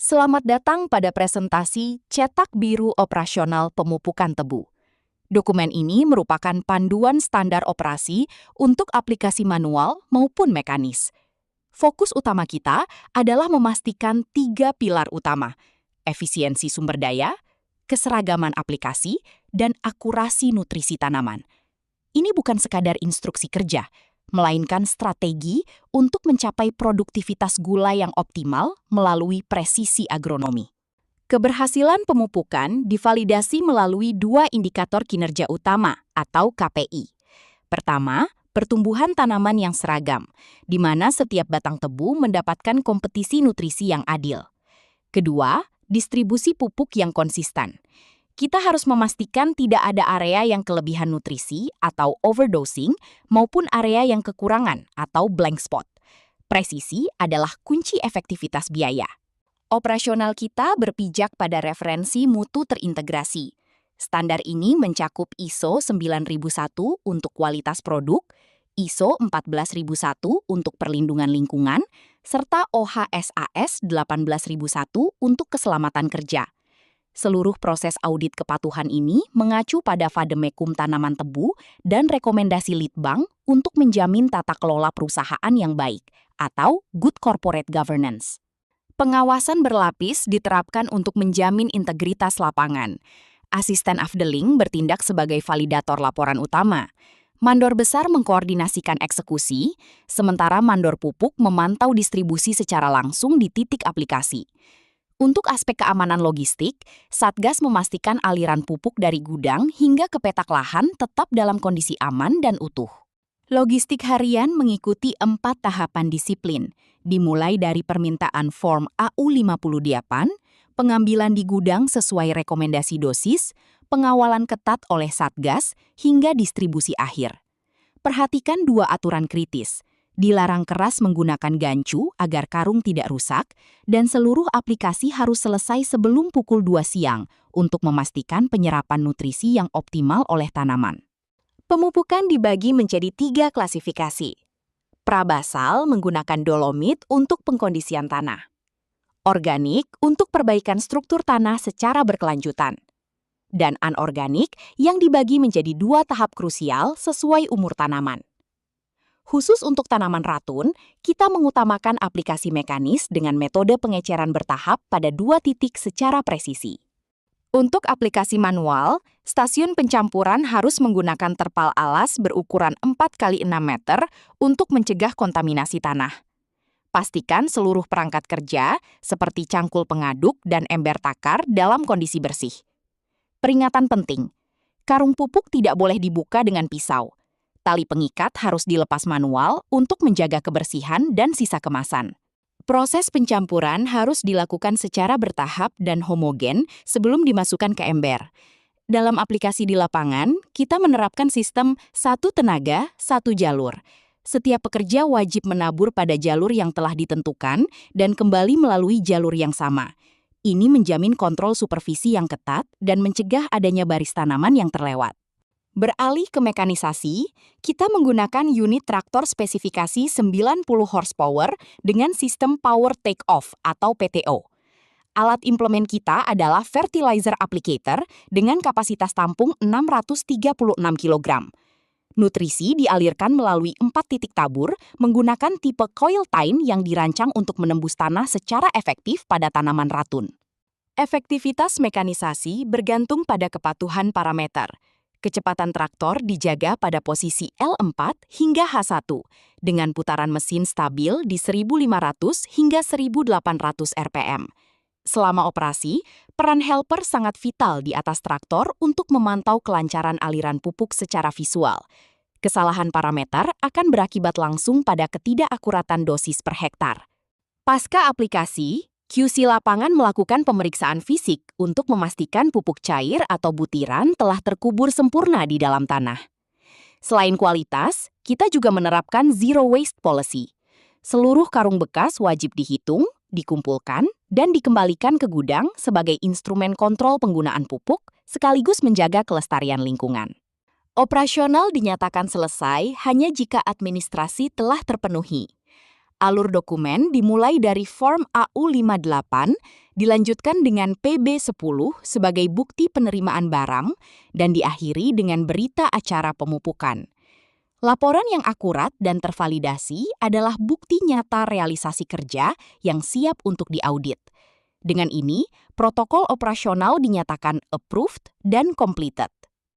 Selamat datang pada presentasi Cetak Biru Operasional Pemupukan Tebu. Dokumen ini merupakan panduan standar operasi untuk aplikasi manual maupun mekanis. Fokus utama kita adalah memastikan 3 pilar utama: efisiensi sumber daya, keseragaman aplikasi, dan akurasi nutrisi tanaman. Ini bukan sekadar instruksi kerja, melainkan strategi untuk mencapai produktivitas gula yang optimal melalui presisi agronomi. Keberhasilan pemupukan divalidasi melalui 2 indikator kinerja utama atau KPI. Pertama, pertumbuhan tanaman yang seragam, di mana setiap batang tebu mendapatkan kompetisi nutrisi yang adil. Kedua, distribusi pupuk yang konsisten. Kita harus memastikan tidak ada area yang kelebihan nutrisi atau overdosing maupun area yang kekurangan atau blank spot. Presisi adalah kunci efektivitas biaya. Operasional kita berpijak pada referensi mutu terintegrasi. Standar ini mencakup ISO 9001 untuk kualitas produk, ISO 14001 untuk perlindungan lingkungan, serta OHSAS 18001 untuk keselamatan kerja. Seluruh proses audit kepatuhan ini mengacu pada Vademekum tanaman tebu dan rekomendasi Litbang untuk menjamin tata kelola perusahaan yang baik atau good corporate governance. Pengawasan berlapis diterapkan untuk menjamin integritas lapangan. Asisten afdeling bertindak sebagai validator laporan utama. Mandor besar mengkoordinasikan eksekusi, sementara mandor pupuk memantau distribusi secara langsung di titik aplikasi. Untuk aspek keamanan logistik, Satgas memastikan aliran pupuk dari gudang hingga ke petak lahan tetap dalam kondisi aman dan utuh. Logistik harian mengikuti 4 tahapan disiplin, dimulai dari permintaan form AU50 Diapan, pengambilan di gudang sesuai rekomendasi dosis, pengawalan ketat oleh Satgas, hingga distribusi akhir. Perhatikan 2 aturan kritis. Dilarang keras menggunakan gancu agar karung tidak rusak, dan seluruh aplikasi harus selesai sebelum pukul 2 siang untuk memastikan penyerapan nutrisi yang optimal oleh tanaman. Pemupukan dibagi menjadi 3 klasifikasi. Prabasal menggunakan dolomit untuk pengkondisian tanah. Organik untuk perbaikan struktur tanah secara berkelanjutan. Dan anorganik yang dibagi menjadi 2 tahap krusial sesuai umur tanaman. Khusus untuk tanaman ratun, kita mengutamakan aplikasi mekanis dengan metode pengeceran bertahap pada 2 titik secara presisi. Untuk aplikasi manual, stasiun pencampuran harus menggunakan terpal alas berukuran 4x6 meter untuk mencegah kontaminasi tanah. Pastikan seluruh perangkat kerja, seperti cangkul pengaduk dan ember takar, dalam kondisi bersih. Peringatan penting, karung pupuk tidak boleh dibuka dengan pisau. Tali pengikat harus dilepas manual untuk menjaga kebersihan dan sisa kemasan. Proses pencampuran harus dilakukan secara bertahap dan homogen sebelum dimasukkan ke ember. Dalam aplikasi di lapangan, kita menerapkan sistem 1 tenaga, 1 jalur. Setiap pekerja wajib menabur pada jalur yang telah ditentukan dan kembali melalui jalur yang sama. Ini menjamin kontrol supervisi yang ketat dan mencegah adanya baris tanaman yang terlewat. Beralih ke mekanisasi, kita menggunakan unit traktor spesifikasi 90 horsepower dengan sistem power take-off atau PTO. Alat implement kita adalah fertilizer applicator dengan kapasitas tampung 636 kg. Nutrisi dialirkan melalui 4 titik tabur menggunakan tipe coil tine yang dirancang untuk menembus tanah secara efektif pada tanaman ratun. Efektivitas mekanisasi bergantung pada kepatuhan parameter. Kecepatan traktor dijaga pada posisi L4 hingga H1 dengan putaran mesin stabil di 1.500 hingga 1.800 rpm. Selama operasi, peran helper sangat vital di atas traktor untuk memantau kelancaran aliran pupuk secara visual. Kesalahan parameter akan berakibat langsung pada ketidakakuratan dosis per hektar. Pasca aplikasi, QC lapangan melakukan pemeriksaan fisik untuk memastikan pupuk cair atau butiran telah terkubur sempurna di dalam tanah. Selain kualitas, kita juga menerapkan zero waste policy. Seluruh karung bekas wajib dihitung, dikumpulkan, dan dikembalikan ke gudang sebagai instrumen kontrol penggunaan pupuk sekaligus menjaga kelestarian lingkungan. Operasional dinyatakan selesai hanya jika administrasi telah terpenuhi. Alur dokumen dimulai dari Form AU58, dilanjutkan dengan PB10 sebagai bukti penerimaan barang, dan diakhiri dengan berita acara pemupukan. Laporan yang akurat dan tervalidasi adalah bukti nyata realisasi kerja yang siap untuk diaudit. Dengan ini, protokol operasional dinyatakan approved dan completed.